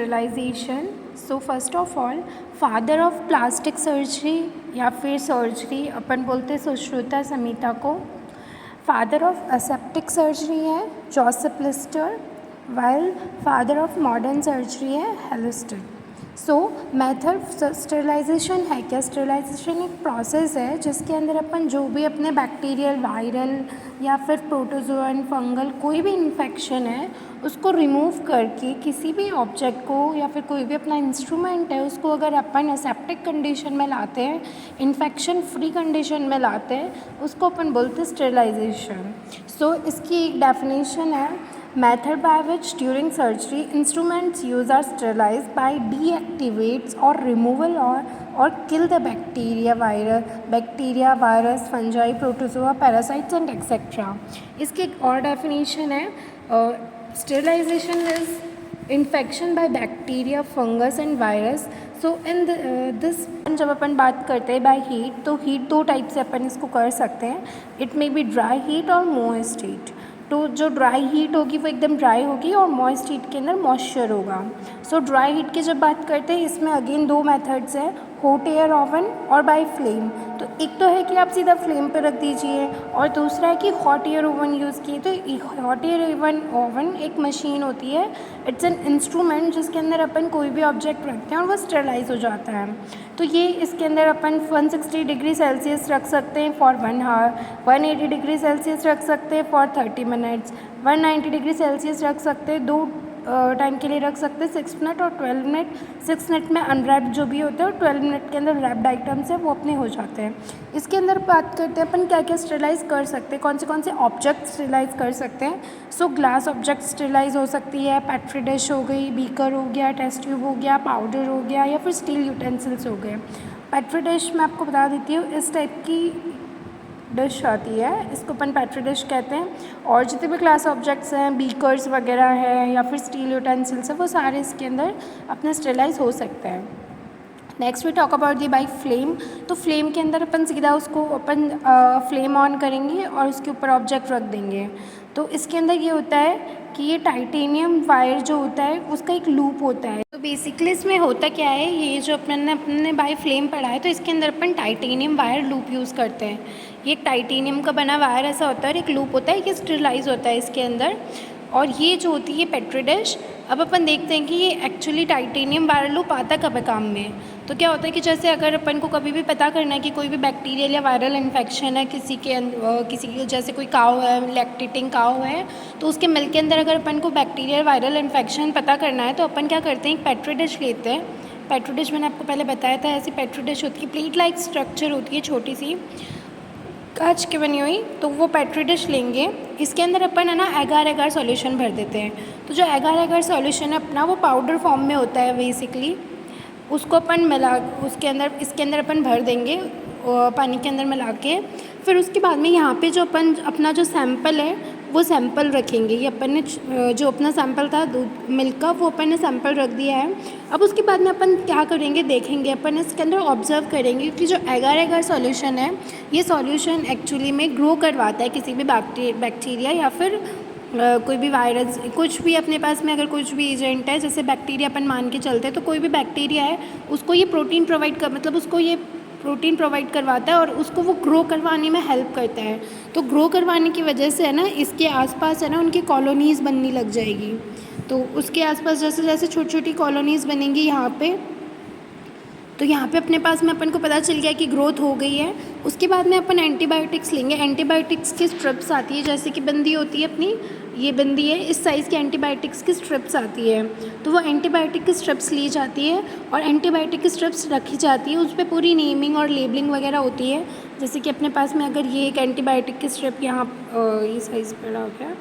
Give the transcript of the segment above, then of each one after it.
Sterilisation. So first of all father of plastic surgery या फिर surgery अपन बोलते हैं सुश्रुता समीता को। फादर ऑफ असेप्टिक सर्जरी है Joseph Lister, while father of modern surgery है हेलिस्टर। सो मेथड स्टेरिलाइजेशन है क्या? स्टेरिलाइजेशन एक प्रोसेस है जिसके अंदर अपन जो भी अपने बैक्टीरियल, वायरल या फिर प्रोटोजोअन, फंगल कोई भी इन्फेक्शन है उसको रिमूव करके किसी भी ऑब्जेक्ट को या फिर कोई भी अपना इंस्ट्रूमेंट है उसको अगर अपन एसेप्टिक कंडीशन में लाते हैं, इन्फेक्शन फ्री कंडीशन में लाते हैं, उसको अपन बोलते हैं स्टेरिलाइजेशन। सो इसकी एक डेफिनेशन है method by which during surgery instruments used are sterilized by deactivates or removal or kill the bacteria, virus, fungi, protozoa, parasites and etc. इसकी एक और डेफिनेशन है sterilization is infection by bacteria, fungus and virus. So in this जब अपन बात करते हैं by heat, तो heat दो टाइप से अपन इसको कर सकते हैं। It may be dry heat और मोइस्ट हीट। तो जो ड्राई हीट होगी वो एकदम ड्राई होगी और मॉइस्ट हीट के अंदर मॉइस्चर होगा। सो ड्राई हीट की जब बात करते हैं इसमें अगेन दो मेथड्स हैं, हॉट एयर ओवन और बाय फ्लेम। तो एक तो है कि आप सीधा फ्लेम पर रख दीजिए और दूसरा है कि हॉट एयर ओवन यूज़ किए। तो हॉट एयर ओवन एक मशीन होती है, इट्स एन इंस्ट्रूमेंट जिसके अंदर अपन कोई भी ऑब्जेक्ट रखते हैं और वो स्टेरलाइज हो जाता है। तो ये इसके अंदर अपन 160 डिग्री सेल्सियस रख सकते हैं फॉर 1 आवर, 180 डिग्री सेल्सियस रख सकते हैं फॉर 30 मिनट्स, 190 डिग्री सेल्सियस रख सकते हैं, दो टाइम के लिए रख सकते हैं 6 मिनट और 12 मिनट। 6 मिनट में अनरैप्ड जो भी होते हैं और 12 मिनट के अंदर रैप्ड आइटम्स है वो अपने हो जाते हैं। इसके अंदर बात करते हैं अपन क्या क्या स्टेरिलाइज कर सकते हैं, कौन से ऑब्जेक्ट स्टेरिलाइज कर सकते हैं। सो ग्लास ऑब्जेक्ट स्टेरिलाइज हो सकती है, पेट्री डिश हो गई, बीकर हो गया, टेस्ट ट्यूब हो गया, पाउडर हो गया या फिर स्टील यूटेंसिल्स हो गए। पेट्री डिश मैं आपको बता देती हूँ, इस टाइप की डिश आती है, इसको अपन पेट्री डिश कहते हैं। और जितने भी क्लास ऑब्जेक्ट्स हैं, बीकर्स वगैरह हैं या फिर स्टील यूटेंसिल्स है, वो सारे इसके अंदर अपने स्टेरिलाइज हो सकते हैं। Next we talk about the by flame. तो फ्लेम के अंदर अपन सीधा उसको अपन फ्लेम ऑन करेंगे और उसके ऊपर ऑब्जेक्ट रख देंगे। तो इसके अंदर ये होता है कि ये टाइटेनियम वायर जो होता है उसका एक लूप होता है। तो बेसिकली इसमें होता क्या है, ये जो अपने बाई फ्लेम पढ़ा है तो इसके अंदर अपन टाइटेनियम वायर लूप यूज़ करते हैं। ये टाइटेनियम का बना वायर ऐसा होता है और एक लूप होता है, ये स्टेरिलाइज होता है इसके अंदर। और ये जो होती है पेट्री डिश, अब अपन देखते हैं कि ये एक्चुअली टाइटेनियम वायर लूप आता कब है काम में। तो क्या होता है कि जैसे अगर अपन को कभी भी पता करना है कि कोई भी बैक्टीरियल या वायरल इन्फेक्शन है किसी के जैसे कोई काव है, लैक्टेटिंग काव है, तो उसके मिल्क के अंदर अगर अपन को बैक्टीरियल वायरल इन्फेक्शन पता करना है तो अपन क्या करते हैं, एक पेट्री डिश लेते हैं। पेट्री डिश मैंने आपको पहले बताया था, ऐसी पेट्री डिश होती है, प्लेट लाइक स्ट्रक्चर होती है, छोटी सी कांच की बनी हुई। तो वो पेट्री डिश लेंगे, इसके अंदर अपन है ना एगार एगार सॉल्यूशन भर देते हैं। तो जो एगार एगार सॉल्यूशन है अपना वो पाउडर फॉर्म में होता है बेसिकली, उसको अपन मिला इसके अंदर अपन भर देंगे पानी के अंदर मिला के। फिर उसके बाद में यहाँ पे जो अपन अपना जो सैंपल है वो सैंपल रखेंगे। ये अपन ने जो अपना सैंपल था दूध मिल्क का वो अपन ने सैंपल रख दिया है। अब उसके बाद में अपन क्या करेंगे, देखेंगे अपन इसके अंदर ऑब्जर्व करेंगे कि जो एगार एगार सॉल्यूशन है ये सॉल्यूशन एक्चुअली में ग्रो करवाता है किसी भी बैक्टीरिया या फिर कोई भी वायरस, कुछ भी अपने पास में अगर कुछ भी एजेंट है, जैसे बैक्टीरिया अपन मान के चलते हैं, तो कोई भी बैक्टीरिया है उसको ये प्रोटीन प्रोवाइड करवाता है और उसको वो ग्रो करवाने में हेल्प करता है। तो ग्रो करवाने की वजह से है ना इसके आसपास है ना उनकी कॉलोनीज़ बनने लग जाएगी। तो उसके आसपास जैसे जैसे छोटी छोटी कॉलोनीज़ बनेंगी यहाँ पे, तो यहाँ पे अपने पास में अपन को पता चल गया कि ग्रोथ हो गई है। उसके बाद में अपन एंटीबायोटिक्स लेंगे। एंटीबायोटिक्स की स्ट्रिप्स आती है, जैसे कि बंदी होती है अपनी, ये बंदी है, इस साइज़ की एंटीबायोटिक्स की स्ट्रिप्स आती है। तो वो एंटीबायोटिक की स्ट्रिप्स ली जाती है और एंटीबायोटिक की स्ट्रिप्स रखी जाती है, उस पर पूरी नेमिंग और लेबलिंग वगैरह होती है। जैसे कि अपने पास में अगर ये एक एंटीबायोटिक की स्ट्रिप यहाँ ये साइज़ पड़ा हो गया,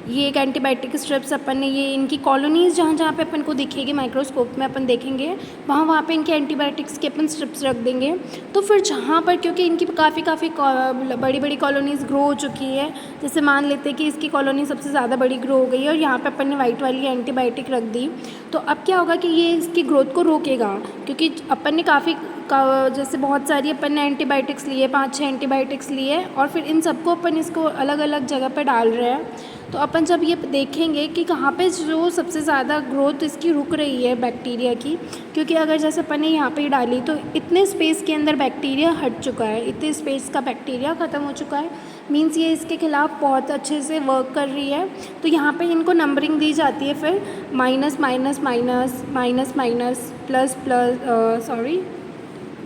ये एक एंटीबायोटिक स्ट्रिप्स अपन ने, ये इनकी कॉलोनीज़ जहाँ जहाँ पे अपन को दिखेगी माइक्रोस्कोप में अपन देखेंगे, वहाँ पे इनके एंटीबायोटिक्स के अपन स्ट्रिप्स रख देंगे। तो फिर जहाँ पर क्योंकि इनकी काफ़ी बड़ी बड़ी कॉलोनीज़ ग्रो हो चुकी है, जैसे मान लेते हैं कि इसकी कॉलोनी सबसे ज़्यादा बड़ी ग्रो हो गई है और यहाँ पर अपन ने वाइट वाली एंटीबायोटिक रख दी, तो अब क्या होगा कि ये इसकी ग्रोथ को रोकेगा, क्योंकि अपन ने जैसे बहुत सारी अपन ने एंटीबायोटिक्स लिए, 5-6 एंटीबायोटिक्स लिए और फिर इन सबको अपन इसको अलग अलग जगह पर डाल रहे हैं। तो अपन जब ये देखेंगे कि कहाँ पे जो सबसे ज़्यादा ग्रोथ इसकी रुक रही है बैक्टीरिया की, क्योंकि अगर जैसे अपन ने यहाँ पे ही डाली तो इतने स्पेस के अंदर बैक्टीरिया हट चुका है, इतने स्पेस का बैक्टीरिया ख़त्म हो चुका है, मीन्स ये इसके खिलाफ बहुत अच्छे से वर्क कर रही है। तो यहाँ पे इनको नंबरिंग दी जाती है, फिर minus minus minus minus minus plus plus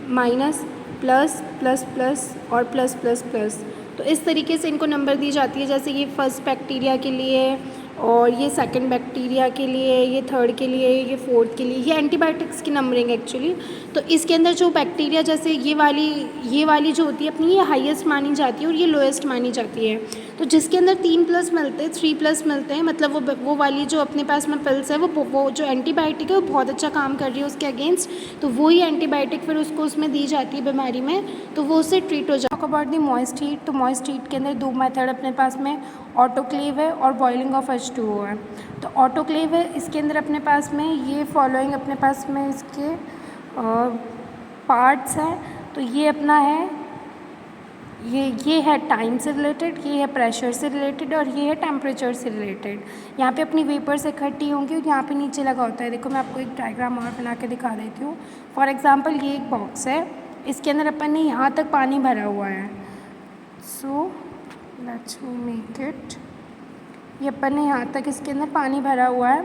minus plus plus plus और प्लस प्लस प्लस। तो इस तरीके से इनको नंबर दी जाती है, जैसे ये फर्स्ट बैक्टीरिया के लिए और ये सेकंड बैक्टीरिया के लिए, ये थर्ड के लिए, ये फोर्थ के लिए, ये एंटीबायोटिक्स की नंबरिंग एक्चुअली। तो इसके अंदर जो बैक्टीरिया जैसे ये वाली जो होती है अपनी, ये हाईएस्ट मानी जाती है और ये लोएस्ट मानी जाती है। तो जिसके अंदर 3+ मिलते हैं, 3+ मिलते हैं, मतलब वो वाली जो अपने पास में पिल्स है वो जो एंटीबायोटिक है वो बहुत अच्छा काम कर रही है उसके अगेंस्ट, तो वही एंटीबायोटिक फिर उसको उसमें दी जाती है बीमारी में, तो वो उससे ट्रीट हो जाए। Talk about the moist heat, तो मॉइस्ट हीट के अंदर 2 मेथड अपने पास में ऑटोक्लेव है और बॉइलिंग ऑफ H2O है। तो ऑटोक्लेव है, इसके अंदर अपने पास में ये फॉलोइंग अपने पास में इसके पार्ट्स हैं। तो ये अपना है, ये है टाइम से रिलेटेड, ये है प्रेशर से रिलेटेड और ये है टेम्परेचर से रिलेटेड। यहाँ पे अपनी वेपर्स इकट्ठी होंगी और यहाँ पे नीचे लगा होता है। देखो मैं आपको एक डायग्राम और बना के दिखा देती हूँ। फॉर एग्जांपल ये एक बॉक्स है, इसके अंदर अपन ने यहाँ तक पानी भरा हुआ है। So let's me make it, ये अपन ने यहाँ तक इसके अंदर पानी भरा हुआ है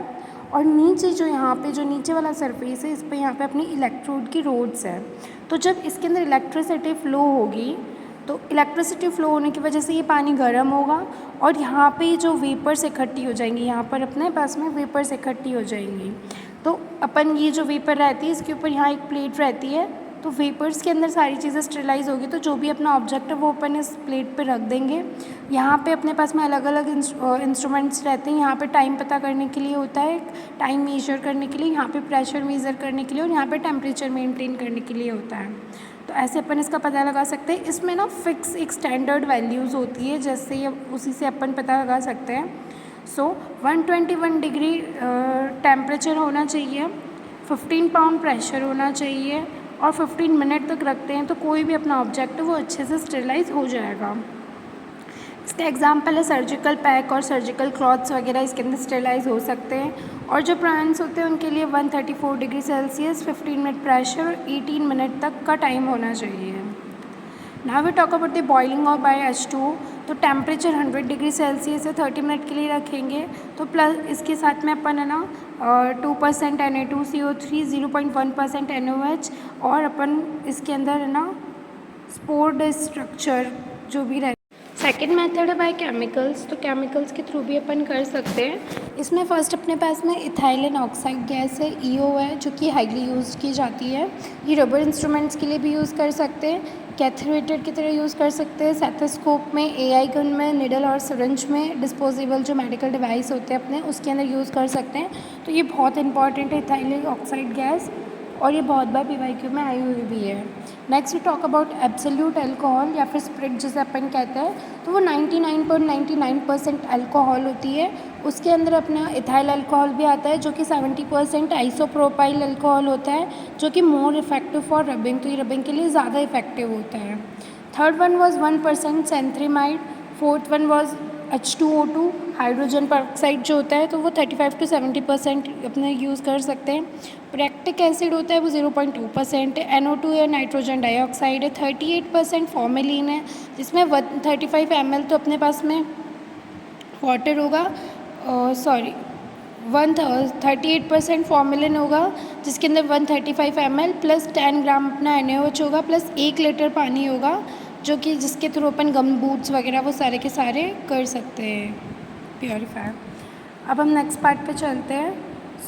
और नीचे जो यहाँ पे जो नीचे वाला सरफेस है, इस पर यहाँ पे अपनी इलेक्ट्रोड की रोड्स है। तो जब इसके अंदर इलेक्ट्रिसिटी फ़्लो होगी तो इलेक्ट्रिसिटी फ़्लो होने की वजह से ये पानी गर्म होगा और यहाँ पे जो वेपर्स इकट्ठी हो जाएंगी, यहाँ पर अपने पास में वेपर्स इकट्ठी हो जाएंगी। तो अपन ये जो वेपर रहती है इसके ऊपर यहाँ एक प्लेट रहती है, तो वेपर्स के अंदर सारी चीज़ें स्टेरिलाइज होगी। तो जो भी अपना ऑब्जेक्ट है वो अपन इस प्लेट पे रख देंगे। यहाँ पे अपने पास में अलग अलग इंस्ट्रूमेंट्स रहते हैं। यहाँ पे टाइम पता करने के लिए होता है, टाइम मेजर करने के लिए, यहाँ पे प्रेशर मेजर करने के लिए और यहाँ पे टेम्परेचर मेंटेन करने के लिए होता है। तो ऐसे अपन इसका पता लगा सकते हैं। इसमें ना फिक्स एक स्टैंडर्ड वैल्यूज़ होती है, जैसे ये उसी से अपन पता लगा सकते हैं। सो 121 डिग्री टेम्परेचर होना चाहिए, 15 पाउंड प्रेशर होना चाहिए और 15 मिनट तक रखते हैं तो कोई भी अपना ऑब्जेक्ट है वो अच्छे से स्टेरिलाइज हो जाएगा। इसका एग्जाम्पल है सर्जिकल पैक और सर्जिकल क्लॉथ्स वगैरह, इसके अंदर स्टेरिलाइज हो सकते हैं। और जो प्लांट्स होते हैं उनके लिए 134 degree Celsius, 15 minute pressure, 18 minute तक का टाइम होना चाहिए। Now we talk about the boiling of by H2O। तो टेम्परेचर 100 डिग्री सेल्सियस है, 30 मिनट के लिए रखेंगे। तो प्लस इसके साथ में अपन है ना 2% Na2CO3, 0.1% NOH और अपन इसके अंदर है ना स्पोर्ड स्ट्रक्चर जो भी रहता है। सेकेंड मेथड है बाय केमिकल्स, तो केमिकल्स के थ्रू भी अपन कर सकते हैं। इसमें फ़र्स्ट अपने पास में इथाइलिन ऑक्साइड गैस है, EO है, जो कि हाईली यूज़ की जाती है। ये रबर इंस्ट्रूमेंट्स के लिए भी यूज़ कर सकते हैं, कैथरेटेड की तरह यूज़ कर सकते हैं, सेथोस्कोप में, AI गन में, निडल और सिरिंज में, डिस्पोजेबल जो मेडिकल डिवाइस होते हैं अपने उसके अंदर यूज़ कर सकते हैं। तो ये बहुत इंपॉर्टेंट है इथाइलिन ऑक्साइड गैस और ये बहुत बार PYQ में आई हुई भी है। Next we talk about absolute alcohol या फिर स्प्रिट जिसे अपन कहते हैं, तो वो 99.99% अल्कोहल होती है। उसके अंदर अपना इथाइल अल्कोहल भी आता है जो कि 70% आइसोप्रोपाइल अल्कोहल होता है, जो कि मोर इफेक्टिव फॉर रबिंग, तो ये रबिंग के लिए ज़्यादा इफेक्टिव होता है। Third one was 1% cetrimide, fourth one was H2O2 hydrogen peroxide जो होता है, तो वो 35 to 70% अपने यूज़ कर सकते हैं। प्रैक्टिक एसिड होता है वो 0.2% है। NO2 है, नाइट्रोजन डाइऑक्साइड है। 38% फॉर्मेलिन है, जिसमें 35 ml तो अपने पास में वाटर होगा, 38% फॉर्मेलिन होगा जिसके अंदर 135 ml प्लस 10 ग्राम अपना NaOH होगा प्लस 1 लीटर पानी होगा, जो कि जिसके थ्रू अपन गम बूट्स वगैरह वो सारे के सारे कर सकते हैं प्योरीफायर। अब हम नेक्स्ट पार्ट पे चलते हैं।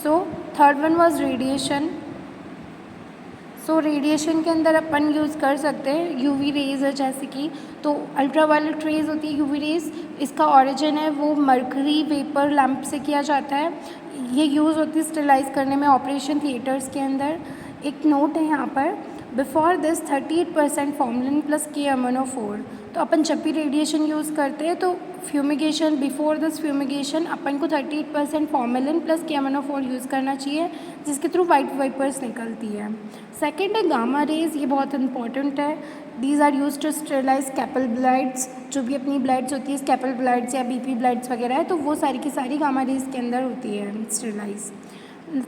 So third one was radiation. So radiation के अंदर अपन यूज़ कर सकते हैं यूवी रेज है, जैसे कि तो अल्ट्रावायलेट रेज होती है यूवी रेज, इसका ऑरिजिन है वो मर्करी वेपर लैंप से किया जाता है। ये यूज़ होती है स्टेरिलाइज करने में ऑपरेशन थिएटर्स के अंदर। एक नोट है यहाँ पर, before this 38% formalin plus KMnO4, तो अपन जब भी रेडिएशन यूज़ करते हैं तो फ्यूमिगेशन, बिफोर दिस फ्यूमिगेशन अपन को 38% फॉर्मेलिन प्लस KMnO4 यूज़ करना चाहिए, जिसके थ्रू वाइट वाइपर्स निकलती है। सेकेंड है गामा रेज, ये बहुत इंपॉर्टेंट है। These are use to sterilise scalpel blades, जो भी अपनी ब्लाइड्स होती है स्कैपल ब्लाइड्स या BP ब्लाइड्स वगैरह है, तो वो सारी की सारी गामा रेज के अंदर होती है sterilise.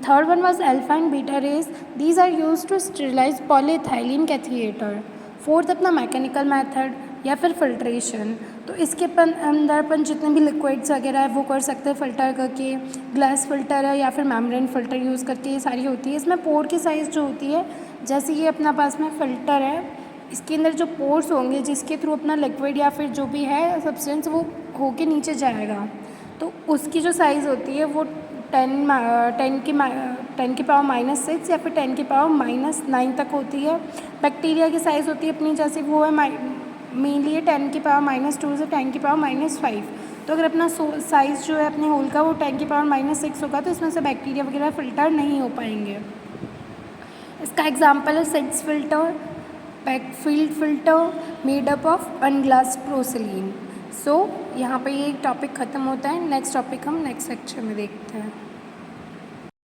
Third one was alpha and beta rays, these are use to sterilise polyethylene catheter. Fourth अपना मैकेनिकल मैथड या फिर फिल्ट्रेशन, तो इसके अंदर अपन जितने भी लिक्विड्स वगैरह है वो कर सकते हैं फ़िल्टर करके, ग्लास फिल्टर है या फिर मेम्ब्रेन फ़िल्टर यूज़ करके, ये सारी होती है। इसमें पोर की साइज़ जो होती है, जैसे ये अपना पास में फ़िल्टर है, इसके अंदर जो पोर्स होंगे जिसके थ्रू अपना लिक्विड या फिर जो भी है सब्सटेंस वो होके नीचे जाएगा, तो उसकी जो साइज़ होती है वो 10 की पावर -6 या फिर 10 की पावर -9 तक होती है। बैक्टीरिया की साइज़ होती है अपनी जैसे वो है मेनली 10 की पावर -2 से 10 की पावर -5। तो अगर अपना साइज़ जो है अपने होल का वो 10 की पावर -6 होगा तो इसमें से बैक्टीरिया वगैरह फ़िल्टर नहीं हो पाएंगे। इसका एग्जांपल है Seitz filter, Berkefeld filter made up of unglazed porcelain. So यहाँ पे ये टॉपिक ख़त्म होता है। नेक्स्ट टॉपिक हम नेक्स्ट लेक्चर में देखते हैं।